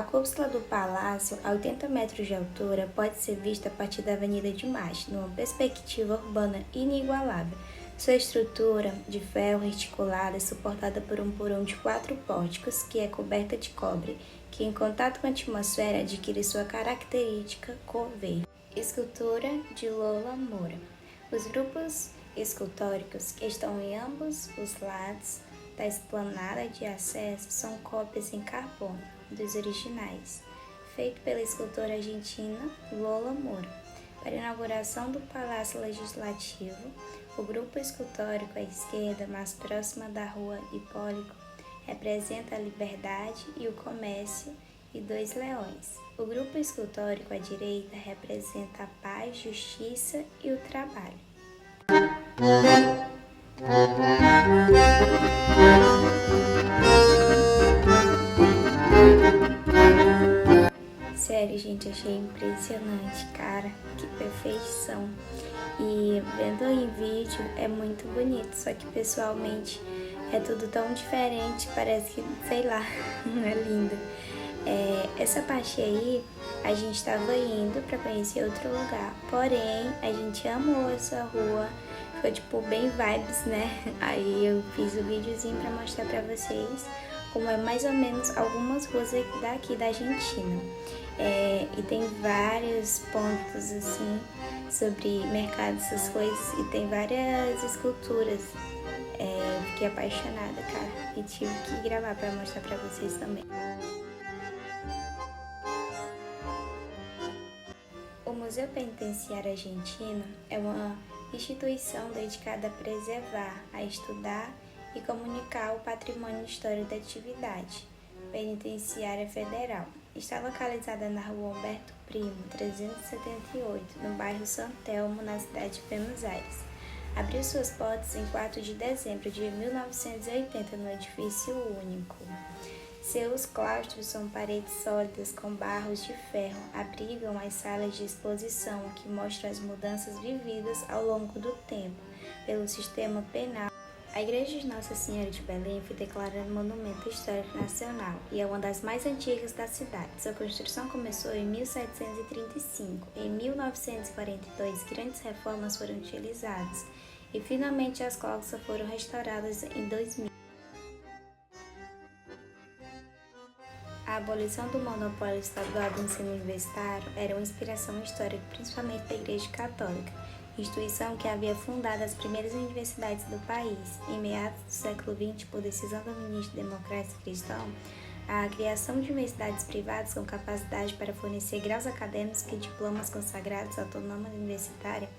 A cúpula do palácio, a 80 metros de altura, pode ser vista a partir da Avenida de Marte, numa perspectiva urbana inigualável. Sua estrutura de ferro reticulado é suportada por um porão de 4 pórticos, que é coberta de cobre, que em contato com a atmosfera adquire sua característica cor verde. Escultura de Lola Moura. Os grupos escultóricos que estão em ambos os lados da esplanada de acesso são cópias em carbono dos originais, feito pela escultora argentina Lola Moura. Para a inauguração do Palácio Legislativo, o grupo escultórico à esquerda, mais próxima da rua Hipólito, representa a liberdade e o comércio e 2 leões. O grupo escultórico à direita representa a paz, justiça e o trabalho. Sério, gente, achei impressionante, cara, que perfeição. E vendo em vídeo é muito bonito, só que pessoalmente é tudo tão diferente, parece que, sei lá, é lindo. Essa parte aí, a gente estava indo para conhecer outro lugar, porém, a gente amou essa rua, ficou tipo bem vibes, né? Aí eu fiz o videozinho para mostrar para vocês como é mais ou menos algumas ruas daqui da Argentina. E tem vários pontos assim sobre mercado, essas coisas, e tem várias esculturas. Fiquei apaixonada, cara, e tive que gravar para mostrar para vocês também. O Museu Penitenciário Argentino é uma instituição dedicada a preservar, a estudar e comunicar o patrimônio histórico da atividade penitenciária federal. Está localizada na rua Humberto Primo, 378, no bairro San Telmo, na cidade de Buenos Aires. Abriu suas portas em 4 de dezembro de 1980 no edifício único. Seus claustros são paredes sólidas com barros de ferro, abrigam as salas de exposição que mostram as mudanças vividas ao longo do tempo pelo sistema penal. A Igreja de Nossa Senhora de Belém foi declarada Monumento Histórico Nacional e é uma das mais antigas da cidade. Sua construção começou em 1735. Em 1942, grandes reformas foram utilizadas e finalmente as cloacas foram restauradas em 2000. A abolição do monopólio estadual do ensino universitário era uma inspiração histórica, principalmente da Igreja Católica, instituição que havia fundado as primeiras universidades do país. Em meados do século XX, por decisão do ministro democrático cristão, a criação de universidades privadas com capacidade para fornecer graus acadêmicos e diplomas consagrados autônomas universitárias.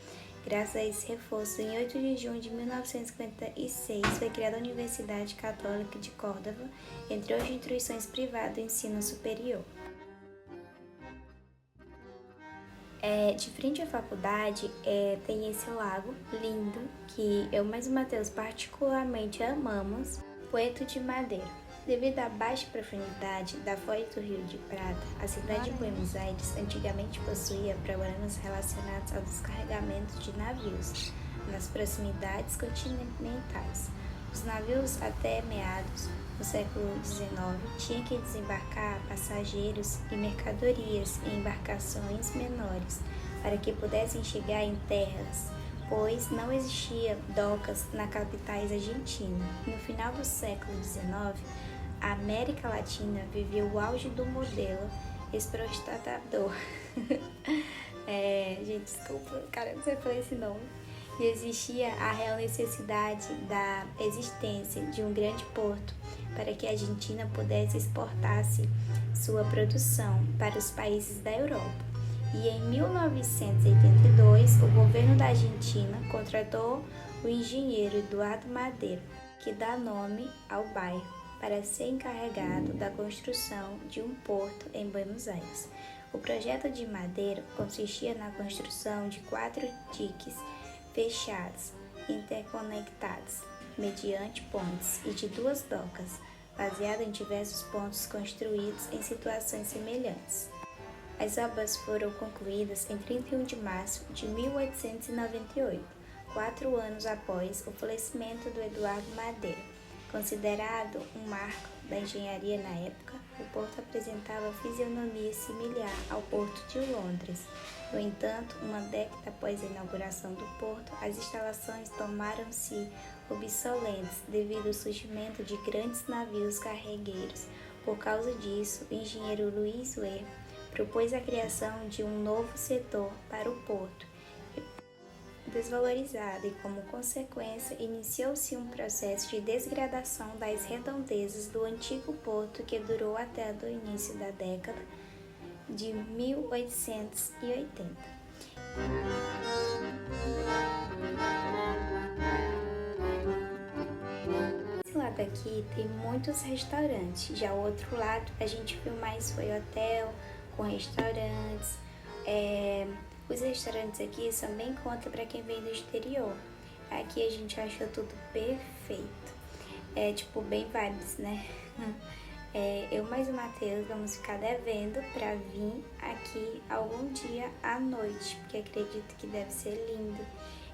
Graças a esse reforço, em 8 de junho de 1956, foi criada a Universidade Católica de Córdoba, entre outras instituições privadas do ensino superior. De frente à faculdade, tem esse lago lindo, que eu mais o Matheus particularmente amamos, Puerto de Madeira. Devido à baixa profundidade da foz do Rio de Prata, a cidade de Buenos Aires antigamente possuía problemas relacionados ao descarregamento de navios nas proximidades continentais. Os navios, até meados do século XIX, tinham que desembarcar passageiros e mercadorias em embarcações menores para que pudessem chegar em terras, pois não existia docas nas capitais argentinas. No final do século XIX, a América Latina viveu o auge do modelo exportador. Gente, desculpa, cara, não sei falar esse nome. E existia a real necessidade da existência de um grande porto para que a Argentina pudesse exportar sua produção para os países da Europa. E em 1982, o governo da Argentina contratou o engenheiro Eduardo Madeiro, que dá nome ao bairro, para ser encarregado da construção de um porto em Buenos Aires. O projeto de Madeiro consistia na construção de 4 diques fechados, interconectados, mediante pontes, e de 2 docas, baseado em diversos pontos construídos em situações semelhantes. As obras foram concluídas em 31 de março de 1898, 4 anos após o falecimento do Eduardo Madeiro. Considerado um marco da engenharia na época, o porto apresentava fisionomia similar ao Porto de Londres. No entanto, uma década após a inauguração do porto, as instalações tornaram-se obsoletas devido ao surgimento de grandes navios carregueiros. Por causa disso, o engenheiro Louis Ware propôs a criação de um novo setor para o porto, desvalorizado, e como consequência iniciou-se um processo de degradação das redondezas do antigo porto que durou até o início da década de 1880. Esse lado aqui tem muitos restaurantes, já o outro lado a gente viu mais foi hotel com restaurantes. Os restaurantes aqui são bem em conta para quem vem do exterior. Aqui a gente achou tudo perfeito. Tipo, bem vibes, né? Eu mais o Matheus vamos ficar devendo para vir aqui algum dia à noite, porque acredito que deve ser lindo.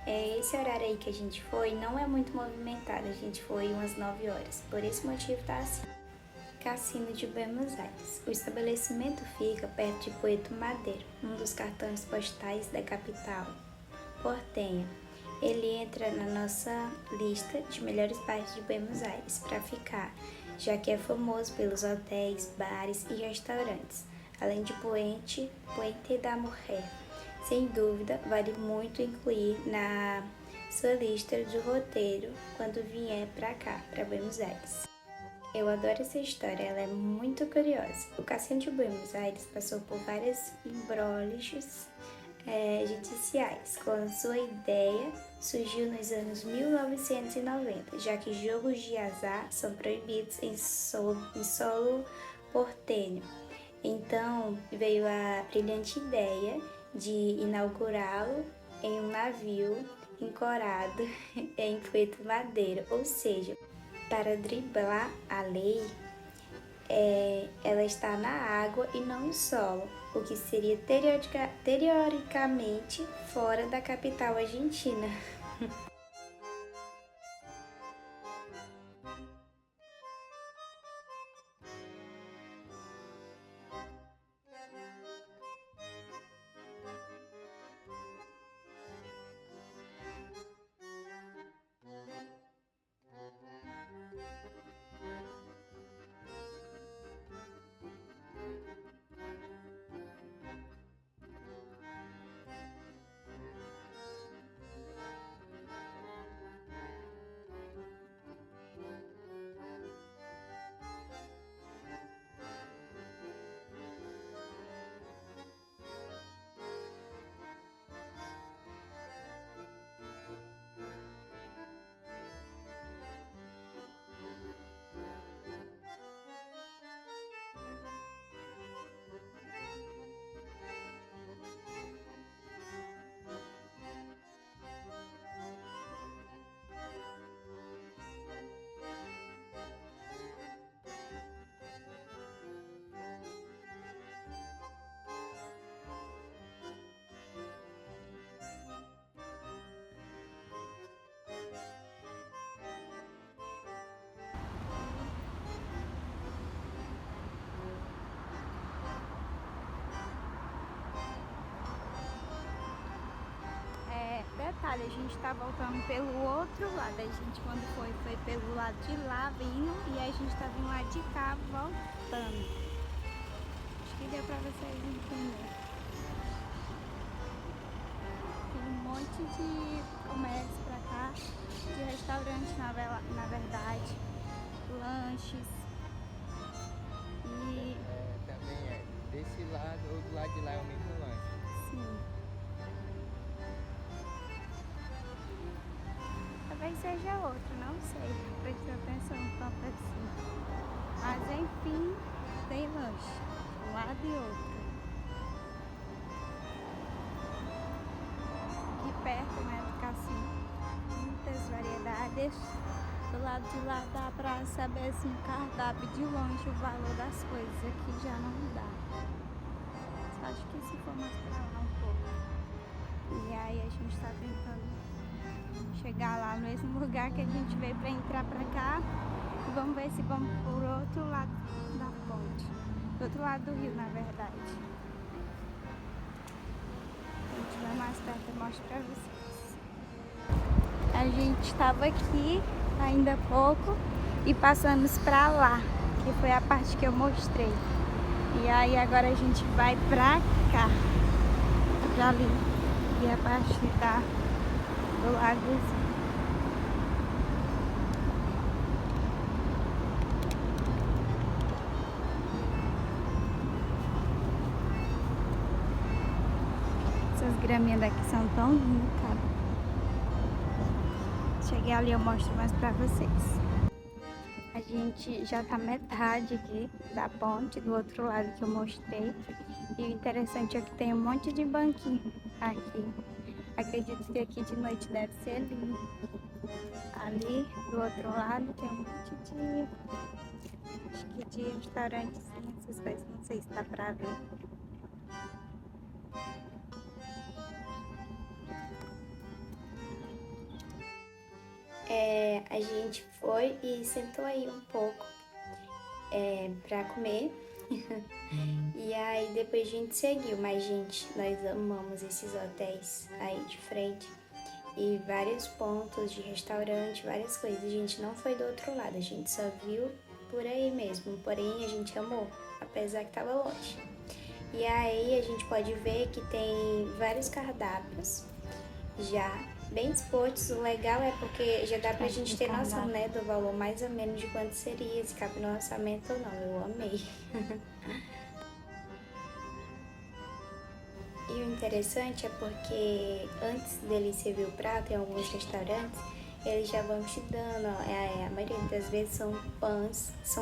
Esse horário aí que a gente foi não é muito movimentado, a gente foi umas 9 horas. Por esse motivo tá assim. Cassino de Buenos Aires. O estabelecimento fica perto de Puerto Madero, um dos cartões postais da capital portenha. Ele entra na nossa lista de melhores partes de Buenos Aires para ficar, já que é famoso pelos hotéis, bares e restaurantes, além de Puente da Mujer. Sem dúvida, vale muito incluir na sua lista de roteiro quando vier para cá, para Buenos Aires. Eu adoro essa história, ela é muito curiosa. O Cassino de Buenos Aires passou por vários imbróglios judiciais, quando sua ideia surgiu nos anos 1990, já que jogos de azar são proibidos em solo portenho. Então veio a brilhante ideia de inaugurá-lo em um navio ancorado em Puerto Madero, ou seja, para driblar a lei, ela está na água e não no solo, o que seria teoricamente fora da capital argentina. Detalhe, a gente tá voltando pelo outro lado. A gente quando foi pelo lado de lá vindo, e a gente tá vindo lá de cá voltando. Acho que deu pra vocês entenderem. Tem um monte de comércio pra cá, de restaurante na verdade, lanches. E também desse lado ou do lado de lá é o mesmo lanche. sim. Talvez seja outro, não sei. Presta atenção tanto assim. Mas enfim, tem lanche. Um lado e outro. Aqui perto, né, do cassino. Muitas variedades. Do lado de lá dá pra saber assim, o cardápio de longe, o valor das coisas. Aqui já não dá. Só acho que se for mais pra lá um pouco. E aí a gente tá tentando chegar lá no mesmo lugar que a gente veio para entrar para cá, Vamos ver se vamos por outro lado da ponte. Do outro lado do rio, na verdade. Quando estiver mais perto eu mostro pra vocês. A gente estava aqui ainda há pouco e passamos pra lá, que foi a parte que eu mostrei. E aí agora a gente vai pra cá, pra ali. E a parte do lagozinho. Essas graminhas daqui são tão lindas, cara. Cheguei ali, eu mostro mais pra vocês. A gente já tá metade aqui da ponte, do outro lado que eu mostrei. E o interessante é que tem um monte de banquinho aqui. Acredito que aqui de noite deve ser lindo. Ali do outro lado tem um monte acho que de restaurantes, essas coisas, não sei se dá pra ver. A gente foi e sentou aí um pouco pra comer. E aí depois a gente seguiu, mas gente, nós amamos esses hotéis aí de frente. E vários pontos de restaurante, várias coisas. A gente não foi do outro lado, a gente só viu por aí mesmo. Porém, a gente amou, apesar que tava longe. E aí a gente pode ver que tem vários cardápios já bem dispostos. O legal é porque já dá pra gente ter noção, né, do valor mais ou menos de quanto seria, se cabe no orçamento ou não. Eu amei. E o interessante é porque antes dele servir o prato, em alguns restaurantes, eles já vão te dando, a maioria das vezes são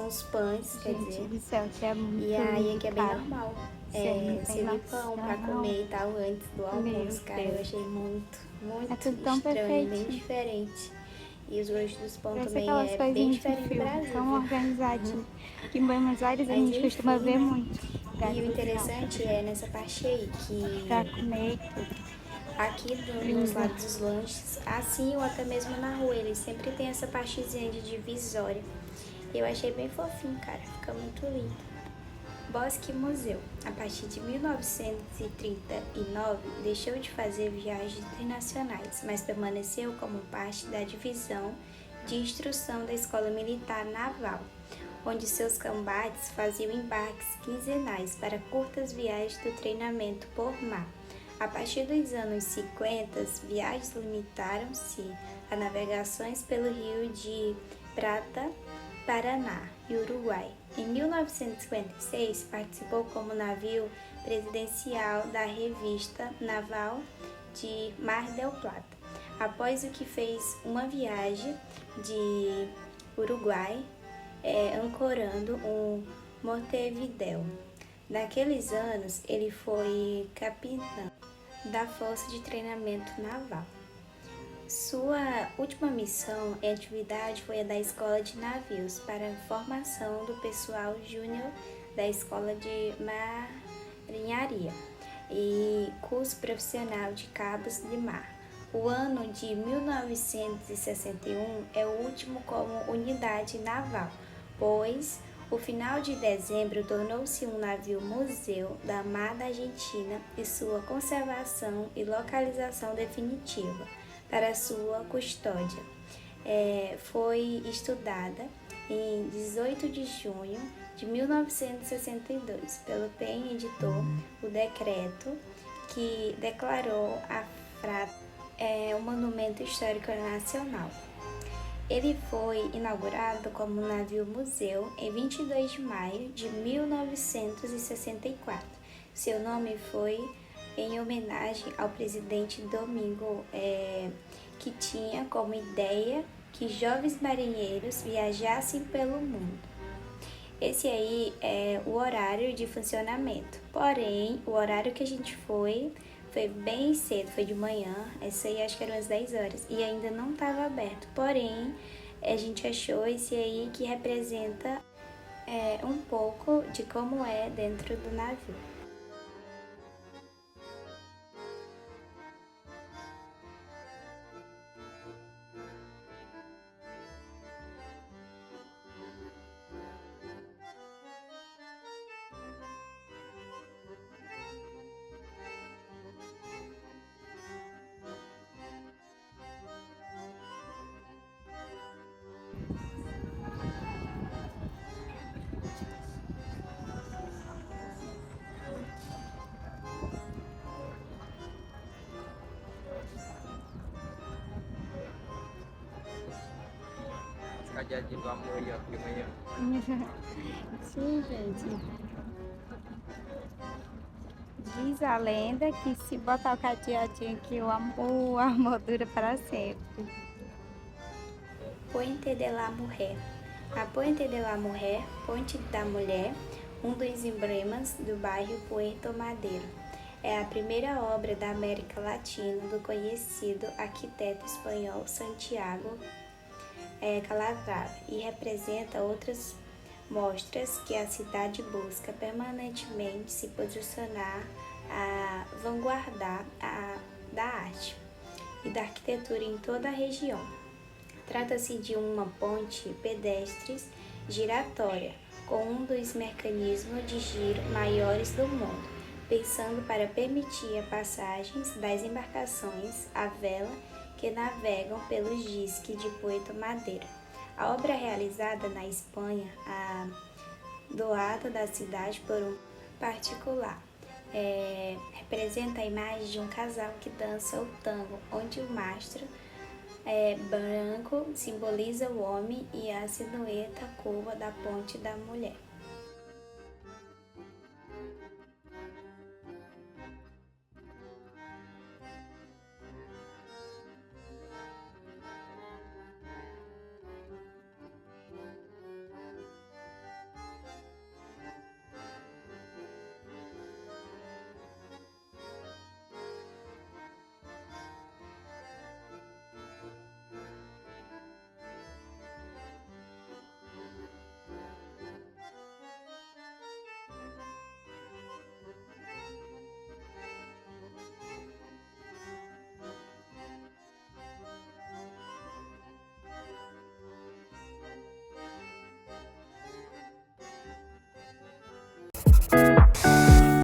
os pães, quer dizer. Do céu, que é muito E aí lindo, aqui é bem cara. normal. Servir Pão pra comer e tal antes do almoço, cara. Eu achei muito É tudo tão estranho, bem perfeitinho. diferente. E os gostos dos pão Parece também aquelas é coisinhas bem de diferente do filme, Brasil. tão Viu? organizadinho. Aqui em Buenos Aires a Mas gente costuma enfim, ver né? muito. E o interessante é nessa parte aí Pra que comer e tudo. aqui nos lados dos lanches, assim ou até mesmo na rua, eles sempre tem essa partezinha de divisória. Eu achei bem fofinho, cara, fica muito lindo. Bosque Museu, a partir de 1939, deixou de fazer viagens internacionais, mas permaneceu como parte da divisão de instrução da Escola Militar Naval, onde seus combates faziam embarques quinzenais para curtas viagens do treinamento por mar. A partir dos anos 50, as viagens limitaram-se a navegações pelo Rio de Prata, Paraná e Uruguai. Em 1956, participou como navio presidencial da revista naval de Mar del Plata, após o que fez uma viagem de Uruguai, ancorando um Montevidéu. Naqueles anos, ele foi capitão da Força de Treinamento Naval. Sua última missão e atividade foi a da Escola de Navios para a formação do pessoal júnior da Escola de Marinharia e curso profissional de cabos de mar. O ano de 1961 é o último como unidade naval, pois o final de dezembro tornou-se um navio-museu da Mar da Argentina e sua conservação e localização definitiva para sua custódia foi estudada em 18 de junho de 1962 pelo PEN editor o decreto que declarou a frata um monumento histórico nacional. Ele foi inaugurado como navio-museu em 22 de maio de 1964. Seu nome foi em homenagem ao presidente Domingo, que tinha como ideia que jovens marinheiros viajassem pelo mundo. Esse aí é o horário de funcionamento. Porém, o horário que a gente foi bem cedo, foi de manhã. Esse aí acho que era umas 10 horas e ainda não estava aberto. Porém, a gente achou esse aí que representa um pouco de como é dentro do navio. cadeadinho do amor aí, ó, de manhã. Sim, gente. Diz a lenda que se botar o cadeadinho aqui, o amor dura para sempre. Puente de la Mujer. A Puente de la Mujer, Ponte da Mulher, um dos emblemas do bairro Puerto Madero. É a primeira obra da América Latina do conhecido arquiteto espanhol Santiago Calatrava e representa outras mostras que a cidade busca permanentemente se posicionar a vanguardar da arte e da arquitetura em toda a região. Trata-se de uma ponte pedestre giratória, com um dos mecanismos de giro maiores do mundo, pensando para permitir a passagem das embarcações à vela que navegam pelos diques de Puerto Madeira. A obra é realizada na Espanha, doada da cidade por um particular. Representa a imagem de um casal que dança o tango, onde o mastro branco simboliza o homem e a silhueta curva da ponte da mulher.